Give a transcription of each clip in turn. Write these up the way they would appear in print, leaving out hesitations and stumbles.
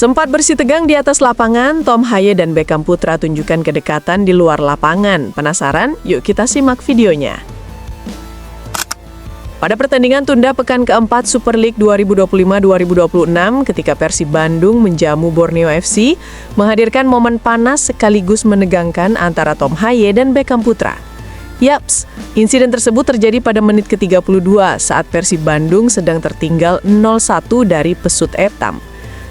Sempat bersih tegang di atas lapangan, Tom Haye dan Beckham Putra tunjukkan kedekatan di luar lapangan. Penasaran? Yuk kita simak videonya. Pada pertandingan tunda pekan keempat Super League 2025-2026 ketika Persib Bandung menjamu Borneo FC, menghadirkan momen panas sekaligus menegangkan antara Tom Haye dan Beckham Putra. Yaps, insiden tersebut terjadi pada menit ke-32 saat Persib Bandung sedang tertinggal 0-1 dari Pesut Etam.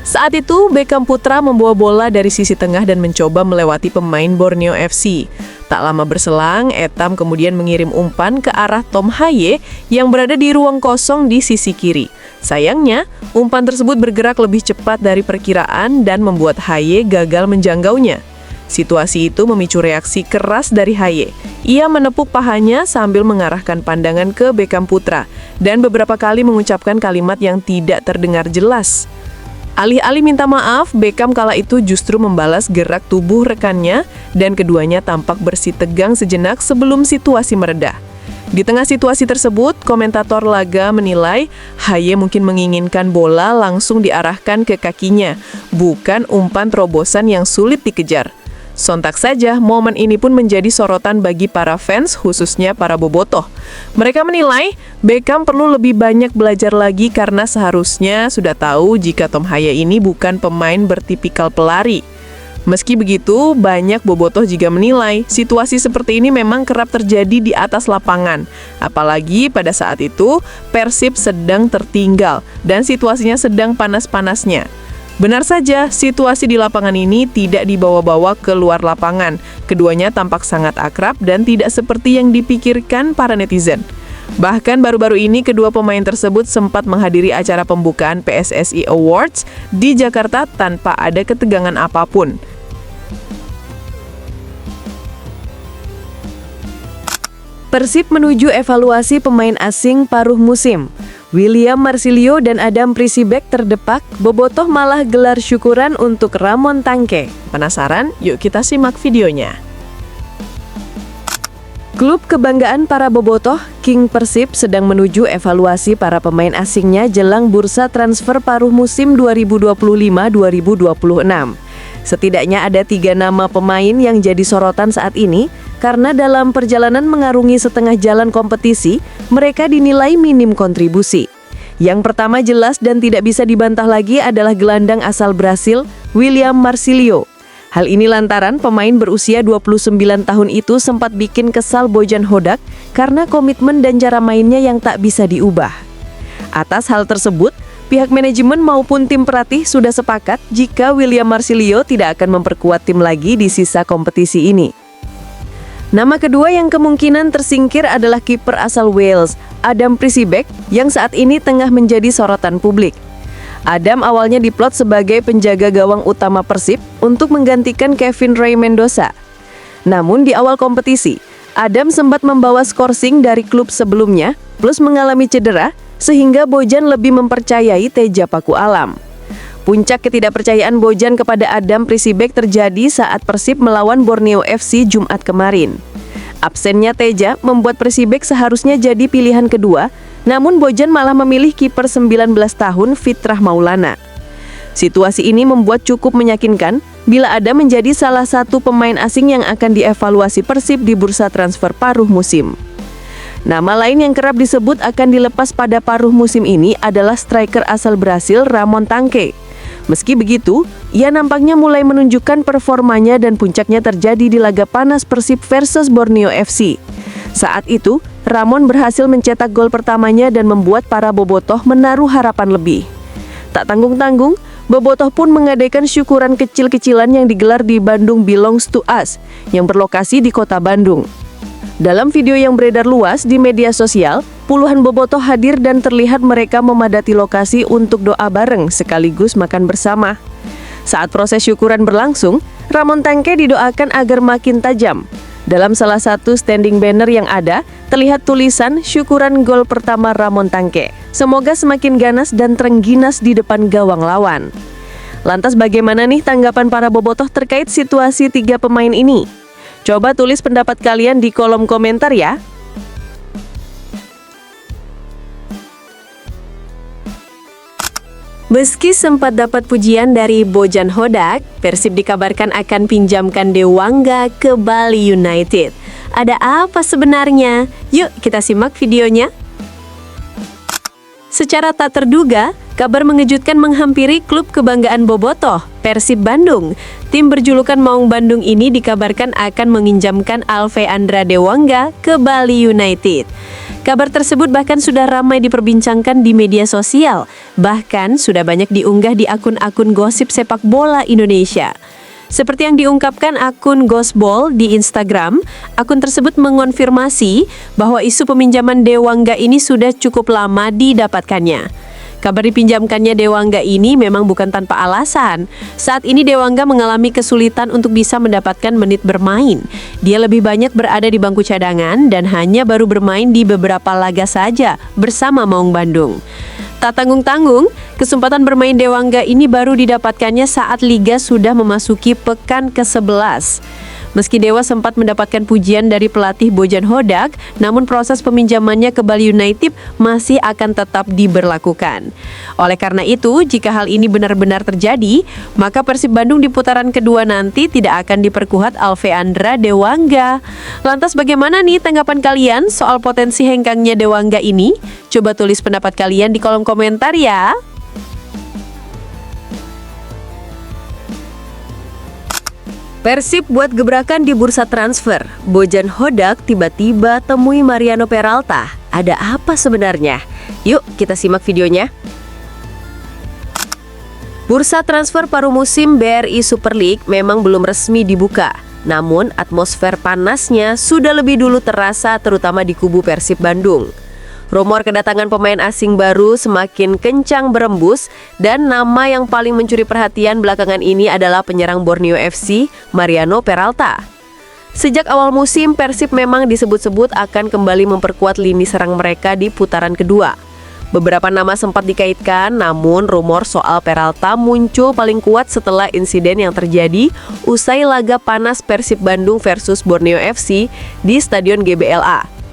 Saat itu, Beckham Putra membawa bola dari sisi tengah dan mencoba melewati pemain Borneo FC. Tak lama berselang, Etam kemudian mengirim umpan ke arah Tom Haye yang berada di ruang kosong di sisi kiri. Sayangnya, umpan tersebut bergerak lebih cepat dari perkiraan dan membuat Haye gagal menjanggaunya. Situasi itu memicu reaksi keras dari Haye. Ia menepuk pahanya sambil mengarahkan pandangan ke Beckham Putra dan beberapa kali mengucapkan kalimat yang tidak terdengar jelas. Alih-alih minta maaf, Beckham kala itu justru membalas gerak tubuh rekannya dan keduanya tampak bersih tegang sejenak sebelum situasi mereda. Di tengah situasi tersebut, komentator laga menilai Haye mungkin menginginkan bola langsung diarahkan ke kakinya, bukan umpan terobosan yang sulit dikejar. Sontak saja, momen ini pun menjadi sorotan bagi para fans, khususnya para bobotoh. Mereka menilai Beckham perlu lebih banyak belajar lagi karena seharusnya sudah tahu jika Tom Haye ini bukan pemain bertipikal pelari. Meski begitu, banyak bobotoh juga menilai situasi seperti ini memang kerap terjadi di atas lapangan. Apalagi pada saat itu, Persib sedang tertinggal dan situasinya sedang panas-panasnya. Benar saja, situasi di lapangan ini tidak dibawa-bawa ke luar lapangan. Keduanya tampak sangat akrab dan tidak seperti yang dipikirkan para netizen. Bahkan baru-baru ini kedua pemain tersebut sempat menghadiri acara pembukaan PSSI Awards di Jakarta tanpa ada ketegangan apapun. Persib menuju evaluasi pemain asing paruh musim. William Marsilio dan Adam Prisibek terdepak, bobotoh malah gelar syukuran untuk Ramon Tangke. Penasaran? Yuk kita simak videonya. Klub kebanggaan para bobotoh, King Persib sedang menuju evaluasi para pemain asingnya jelang bursa transfer paruh musim 2025-2026. Setidaknya ada 3 nama pemain yang jadi sorotan saat ini, karena dalam perjalanan mengarungi setengah jalan kompetisi, mereka dinilai minim kontribusi. Yang pertama jelas dan tidak bisa dibantah lagi adalah gelandang asal Brasil, William Marsilio. Hal ini lantaran pemain berusia 29 tahun itu sempat bikin kesal Bojan Hodak karena komitmen dan cara mainnya yang tak bisa diubah. Atas hal tersebut, pihak manajemen maupun tim pelatih sudah sepakat jika William Marsilio tidak akan memperkuat tim lagi di sisa kompetisi ini. Nama kedua yang kemungkinan tersingkir adalah kiper asal Wales, Adam Prisibek, yang saat ini tengah menjadi sorotan publik. Adam awalnya diplot sebagai penjaga gawang utama Persib untuk menggantikan Kevin Ray Mendoza. Namun di awal kompetisi, Adam sempat membawa skorsing dari klub sebelumnya, plus mengalami cedera, sehingga Bojan lebih mempercayai Teja Paku Alam. Puncak ketidakpercayaan Bojan kepada Adam Prisibek terjadi saat Persib melawan Borneo FC Jumat kemarin. Absennya Teja membuat Prisibek seharusnya jadi pilihan kedua, namun Bojan malah memilih kiper 19 tahun Fitrah Maulana. Situasi ini membuat cukup meyakinkan bila Adam menjadi salah satu pemain asing yang akan dievaluasi Persib di bursa transfer paruh musim. Nama lain yang kerap disebut akan dilepas pada paruh musim ini adalah striker asal Brasil Ramon Tangke. Meski begitu, ia nampaknya mulai menunjukkan performanya dan puncaknya terjadi di laga panas Persib versus Borneo FC. Saat itu, Ramon berhasil mencetak gol pertamanya dan membuat para bobotoh menaruh harapan lebih. Tak tanggung-tanggung, bobotoh pun mengadakan syukuran kecil-kecilan yang digelar di Bandung Belongs to Us, yang berlokasi di kota Bandung. Dalam video yang beredar luas di media sosial, puluhan bobotoh hadir dan terlihat mereka memadati lokasi untuk doa bareng sekaligus makan bersama. Saat proses syukuran berlangsung, Ramon Tangke didoakan agar makin tajam. Dalam salah satu standing banner yang ada, terlihat tulisan syukuran gol pertama Ramon Tangke. Semoga semakin ganas dan terengginas di depan gawang lawan. Lantas bagaimana nih tanggapan para bobotoh terkait situasi 3 pemain ini? Coba tulis pendapat kalian di kolom komentar ya. Meski sempat dapat pujian dari Bojan Hodak, Persib dikabarkan akan pinjamkan Dewangga ke Bali United. Ada apa sebenarnya? Yuk kita simak videonya. Secara tak terduga, kabar mengejutkan menghampiri klub kebanggaan Bobotoh, Persib Bandung. Tim berjulukan Maung Bandung ini dikabarkan akan menginjamkan Alve Andra Dewangga ke Bali United. Kabar tersebut bahkan sudah ramai diperbincangkan di media sosial, bahkan sudah banyak diunggah di akun-akun gosip sepak bola Indonesia. Seperti yang diungkapkan akun Gosball di Instagram, akun tersebut mengonfirmasi bahwa isu peminjaman Dewangga ini sudah cukup lama didapatkannya. Kabar dipinjamkannya Dewangga ini memang bukan tanpa alasan. Saat ini Dewangga mengalami kesulitan untuk bisa mendapatkan menit bermain. Dia lebih banyak berada di bangku cadangan dan hanya baru bermain di beberapa laga saja bersama Maung Bandung. Tak tanggung-tanggung, kesempatan bermain Dewangga ini baru didapatkannya saat Liga sudah memasuki pekan ke-11. Meski Dewa sempat mendapatkan pujian dari pelatih Bojan Hodak, namun proses peminjamannya ke Bali United masih akan tetap diberlakukan. Oleh karena itu, jika hal ini benar-benar terjadi, maka Persib Bandung di putaran kedua nanti tidak akan diperkuat Alve Andra Dewangga. Lantas bagaimana nih tanggapan kalian soal potensi hengkangnya Dewangga ini? Coba tulis pendapat kalian di kolom komentar ya. Persib buat gebrakan di bursa transfer. Bojan Hodak tiba-tiba temui Mariano Peralta. Ada apa sebenarnya? Yuk kita simak videonya. Bursa transfer paruh musim BRI Super League memang belum resmi dibuka. Namun atmosfer panasnya sudah lebih dulu terasa terutama di kubu Persib Bandung. Rumor kedatangan pemain asing baru semakin kencang berembus dan nama yang paling mencuri perhatian belakangan ini adalah penyerang Borneo FC, Mariano Peralta. Sejak awal musim, Persib memang disebut-sebut akan kembali memperkuat lini serang mereka di putaran kedua. Beberapa nama sempat dikaitkan, namun rumor soal Peralta muncul paling kuat setelah insiden yang terjadi usai laga panas Persib Bandung versus Borneo FC di Stadion GBLA.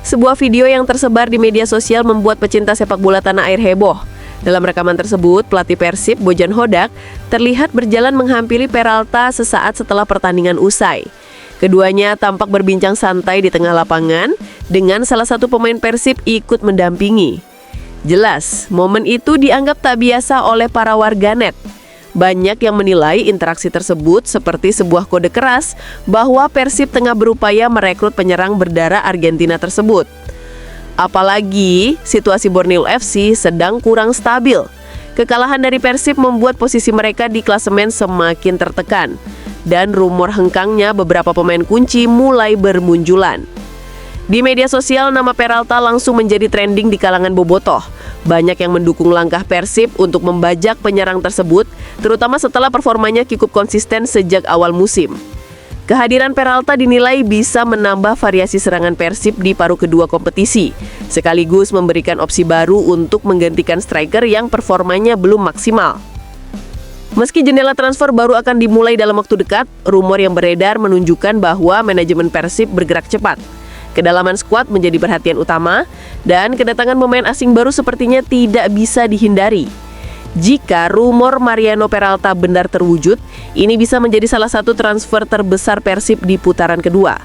Sebuah video yang tersebar di media sosial membuat pecinta sepak bola tanah air heboh. Dalam rekaman tersebut, pelatih Persib, Bojan Hodak, terlihat berjalan menghampiri Peralta sesaat setelah pertandingan usai. Keduanya tampak berbincang santai di tengah lapangan, dengan salah satu pemain Persib ikut mendampingi. Jelas, momen itu dianggap tak biasa oleh para warganet. Banyak yang menilai interaksi tersebut seperti sebuah kode keras bahwa Persib tengah berupaya merekrut penyerang berdarah Argentina tersebut. Apalagi situasi Borneo FC sedang kurang stabil. Kekalahan dari Persib membuat posisi mereka di klasemen semakin tertekan. Dan rumor hengkangnya beberapa pemain kunci mulai bermunculan. Di media sosial, nama Peralta langsung menjadi trending di kalangan bobotoh. Banyak yang mendukung langkah Persib untuk membajak penyerang tersebut, terutama setelah performanya cukup konsisten sejak awal musim. Kehadiran Peralta dinilai bisa menambah variasi serangan Persib di paruh kedua kompetisi, sekaligus memberikan opsi baru untuk menggantikan striker yang performanya belum maksimal. Meski jendela transfer baru akan dimulai dalam waktu dekat, rumor yang beredar menunjukkan bahwa manajemen Persib bergerak cepat. Kedalaman skuad menjadi perhatian utama, dan kedatangan pemain asing baru sepertinya tidak bisa dihindari. Jika rumor Mariano Peralta benar terwujud, ini bisa menjadi salah satu transfer terbesar Persib di putaran kedua.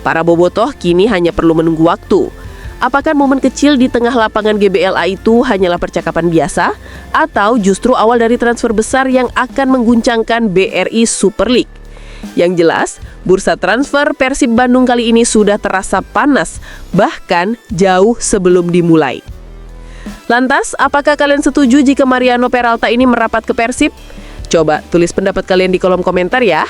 Para bobotoh kini hanya perlu menunggu waktu. Apakah momen kecil di tengah lapangan GBLA itu hanyalah percakapan biasa, atau justru awal dari transfer besar yang akan mengguncangkan BRI Super League? Yang jelas, bursa transfer Persib Bandung kali ini sudah terasa panas, bahkan jauh sebelum dimulai. Lantas, apakah kalian setuju jika Mariano Peralta ini merapat ke Persib? Coba tulis pendapat kalian di kolom komentar ya.